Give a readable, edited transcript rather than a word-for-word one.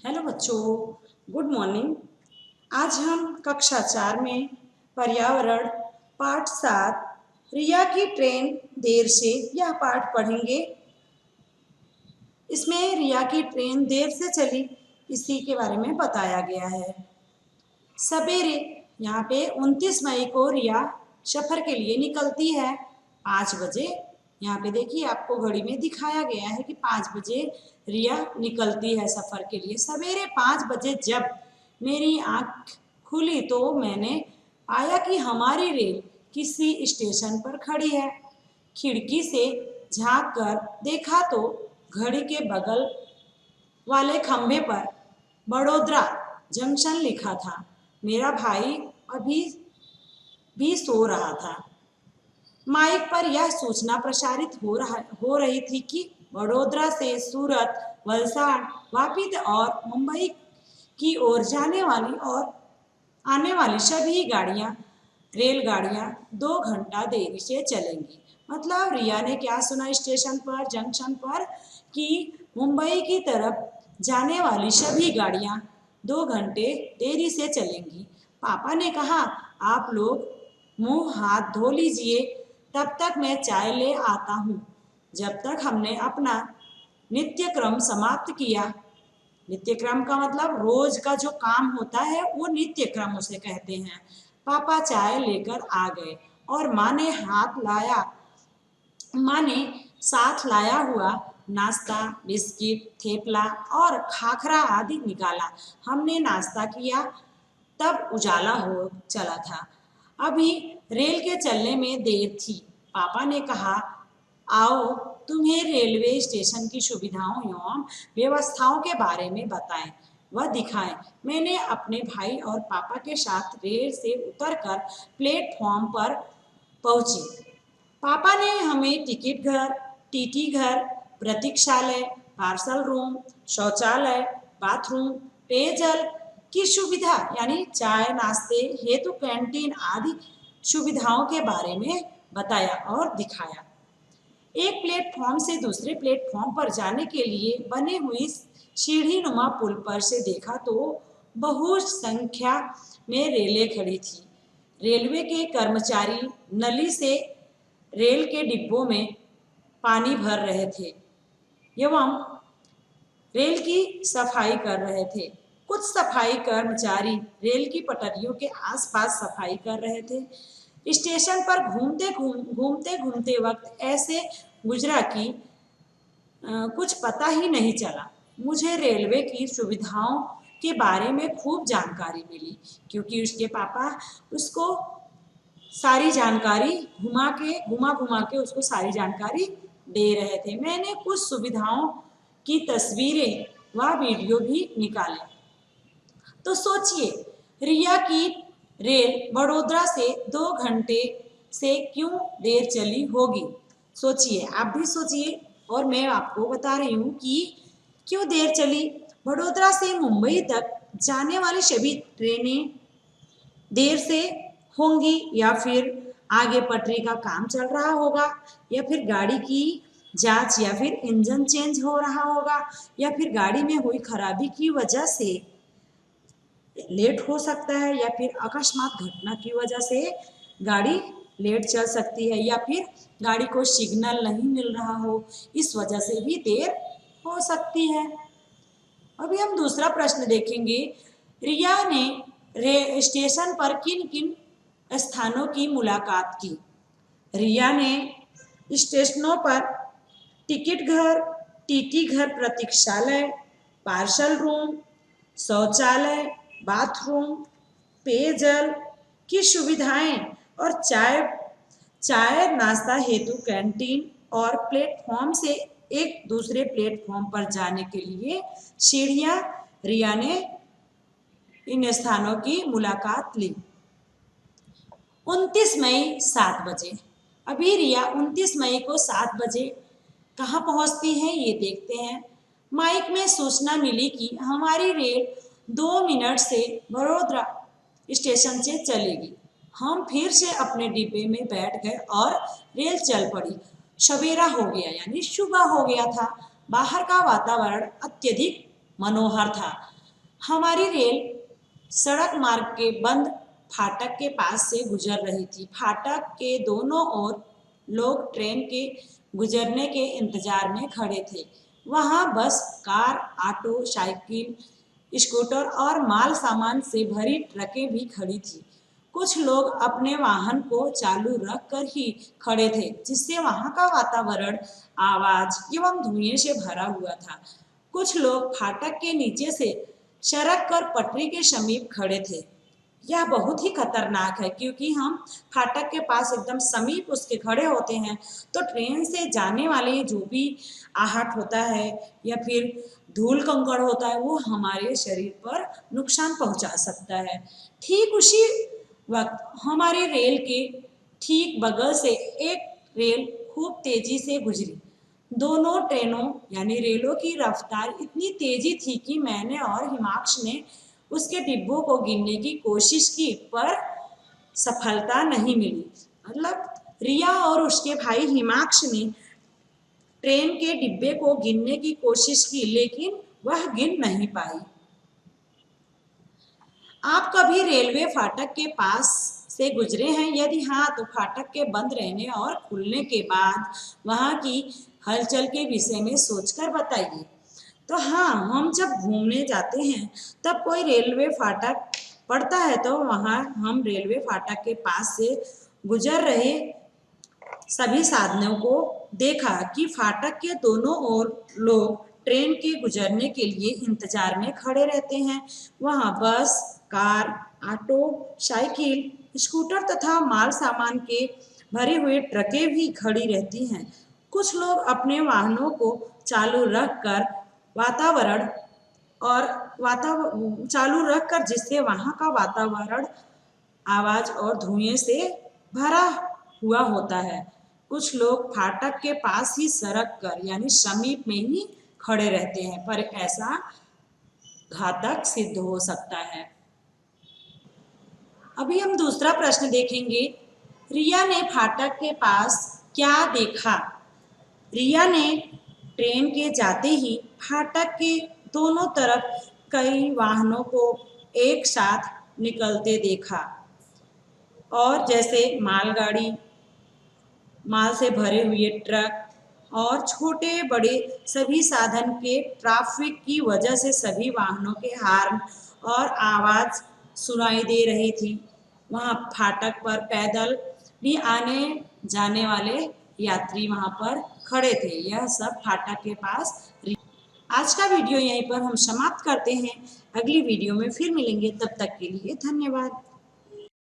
Hello बच्चों, good morning. आज हम कक्षा 4 में पर्यावरण पाठ 7 रिया की ट्रेन देर से यह पाठ पढ़ेंगे। इसमें रिया की ट्रेन देर से चली इसी के बारे में बताया गया है। सवेरे यहाँ पे 29 मई को रिया सफ़र के लिए निकलती है 5 बजे। यहाँ पे देखिए आपको घड़ी में दिखाया गया है कि 5 बजे रिया निकलती है सफ़र के लिए। सवेरे 5 बजे जब मेरी आँख खुली तो मैंने पाया कि हमारी रेल किसी स्टेशन पर खड़ी है। खिड़की से झाँक कर देखा तो घड़ी के बगल वाले खंभे पर बड़ोदरा जंक्शन लिखा था। मेरा भाई अभी भी सो रहा था। माइक पर यह सूचना प्रसारित हो रही थी कि वडोदरा से सूरत, वलसाड, वापी और मुंबई की ओर जाने वाली और आने वाली सभी रेलगाड़ियां 2 घंटा देरी से चलेंगी। मतलब रिया ने क्या सुना स्टेशन पर, जंक्शन पर, कि मुंबई की तरफ जाने वाली सभी गाड़ियां 2 घंटे देरी से चलेंगी। पापा ने कहा, आप लोग मुंह हाथ धो लीजिए, तब तक मैं चाय ले आता हूँ। जब तक हमने अपना नित्य क्रम समाप्त किया। नित्य क्रम का मतलब रोज का जो काम होता है वो नित्य क्रम उसे कहते हैं। पापा चाय लेकर आ गए और माँ ने साथ लाया हुआ नाश्ता, बिस्किट, थेपला और खाखरा आदि निकाला। हमने नाश्ता किया तब उजाला हो चला था। अभी रेल के चलने में देर थी। पापा ने कहा, आओ तुम्हें रेलवे स्टेशन की सुविधाओं एवं व्यवस्थाओं के बारे में बताएं व दिखाएं। मैंने अपने भाई और पापा के साथ रेल से उतरकर प्लेटफॉर्म पर पहुंची। पापा ने हमें टिकट घर, टीटी घर, प्रतीक्षालय, पार्सल रूम, शौचालय, बाथरूम, पेयजल की सुविधा यानी चाय नाश्ते हेतु कैंटीन आदि सुविधाओं के बारे में बताया और दिखाया। एक प्लेटफॉर्म से दूसरे प्लेटफॉर्म पर जाने के लिए बने हुई सीढ़ी नुमा पुल पर से देखा तो बहुत संख्या में रेलें खड़ी थी। रेलवे के कर्मचारी नली से रेल के डिब्बों में पानी भर रहे थे एवं रेल की सफाई कर रहे थे। कुछ सफाई कर्मचारी रेल की पटरियों के आसपास सफाई कर रहे थे। स्टेशन पर घूमते घूमते वक्त ऐसे गुजरा कि कुछ पता ही नहीं चला। मुझे रेलवे की सुविधाओं के बारे में खूब जानकारी मिली क्योंकि उसके पापा उसको सारी जानकारी घुमा घुमा के उसको सारी जानकारी दे रहे थे। मैंने कुछ सुविधाओं की तस्वीरें व वीडियो भी निकाले। तो सोचिए, रिया की रेल वडोदरा से 2 घंटे से क्यों देर चली होगी। सोचिए, आप भी सोचिए और मैं आपको बता रही हूँ कि क्यों देर चली। वडोदरा से मुंबई तक जाने वाली सभी ट्रेनें देर से होंगी या फिर आगे पटरी का काम चल रहा होगा या फिर गाड़ी की जांच या फिर इंजन चेंज हो रहा होगा या फिर गाड़ी में हुई खराबी की वजह से लेट हो सकता है या फिर अकस्मात घटना की वजह से गाड़ी लेट चल सकती है या फिर गाड़ी को सिग्नल नहीं मिल रहा हो, इस वजह से भी देर हो सकती है। अभी हम दूसरा प्रश्न देखेंगे। रिया ने स्टेशन पर किन किन स्थानों की मुलाकात की। रिया ने स्टेशनों पर टिकट घर, टीटी घर, प्रतीक्षालय, पार्सल रूम, शौचालय, बाथरूम, पेयजल की सुविधाएं और चाय नाश्ता हेतु कैंटीन और प्लेटफॉर्म से एक दूसरे प्लेटफॉर्म पर जाने के लिए सीढ़ियां रिया ने इन स्थानों की मुलाकात ली। 29 मई 7 बजे। अभी रिया 29 मई को 7 बजे कहाँ पहुँचती है ये देखते हैं। माइक में सूचना मिली कि हमारी रेल 2 मिनट से वडोदरा स्टेशन से चलेगी। हम फिर से अपने डिब्बे में बैठ गए और रेल चल पड़ी। सवेरा हो गया यानी सुबह हो गया था। बाहर का वातावरण अत्यधिक मनोहर था। हमारी रेल सड़क मार्ग के बंद फाटक के पास से गुजर रही थी। फाटक के दोनों ओर लोग ट्रेन के गुजरने के इंतजार में खड़े थे। वहां बस, कार, ऑटो, साइकिल, स्कूटर और माल सामान से भरी ट्रकें भी खड़ी थी। कुछ लोग अपने वाहन को चालू रख कर ही खड़े थे, जिससे वहां का वातावरण आवाज एवं धुएं से भरा हुआ था। कुछ लोग फाटक के नीचे से सड़क कर पटरी के समीप खड़े थे। यह बहुत ही खतरनाक है, क्योंकि हम फाटक के पास एकदम समीप उसके खड़े होते हैं तो ट्रेन से जाने वाले जो भी आहट होता है या फिर धूल कंकड़ होता है वो हमारे शरीर पर नुकसान पहुंचा सकता है। ठीक उसी वक्त हमारी रेल के ठीक बगल से एक रेल खूब तेजी से गुजरी। दोनों ट्रेनों यानी रेलों की रफ्तार इतनी तेजी थी कि मैंने और हिमांश ने उसके डिब्बों को गिनने की कोशिश की, पर सफलता नहीं मिली। मतलब रिया और उसके भाई हिमांश ने ट्रेन के डिब्बे को गिनने की कोशिश की, लेकिन वह गिन नहीं पाई। आप कभी रेलवे फाटक के पास से गुजरे हैं? यदि हाँ, तो फाटक के बंद रहने और खुलने के बाद वहां की हलचल के विषय में सोचकर बताइए। तो हाँ, हम जब घूमने जाते हैं तब कोई रेलवे फाटक पड़ता है तो वहां हम रेलवे फाटक के पास से गुजर रहे सभी साधनों को देखा कि फाटक के दोनों ओर लोग ट्रेन के गुजरने के लिए इंतजार में खड़े रहते हैं। वहां बस, कार, ऑटो, साइकिल, स्कूटर तथा माल सामान के भरे हुए ट्रकें भी खड़ी रहती हैं। कुछ लोग अपने वाहनों को चालू रख कर वातावरण चालू रख कर जिससे वहां का वातावरण आवाज और धुएं से भरा हुआ होता है। कुछ लोग फाटक के पास ही सड़क कर यानी समीप में ही खड़े रहते हैं, पर ऐसा घातक सिद्ध हो सकता है। अभी हम दूसरा प्रश्न देखेंगे। रिया ने फाटक के पास क्या देखा? रिया ने ट्रेन के जाते ही फाटक के दोनों तरफ कई वाहनों को एक साथ निकलते देखा, और जैसे मालगाड़ी, माल से भरे हुए ट्रक और छोटे बड़े सभी साधन के ट्रैफिक की वजह से सभी वाहनों के हॉर्न और आवाज सुनाई दे रही थी। वहां फाटक पर पैदल भी आने जाने वाले यात्री वहां पर खड़े थे। यह सब फाटक के पास। आज का वीडियो यहीं पर हम समाप्त करते हैं। अगली वीडियो में फिर मिलेंगे, तब तक के लिए धन्यवाद।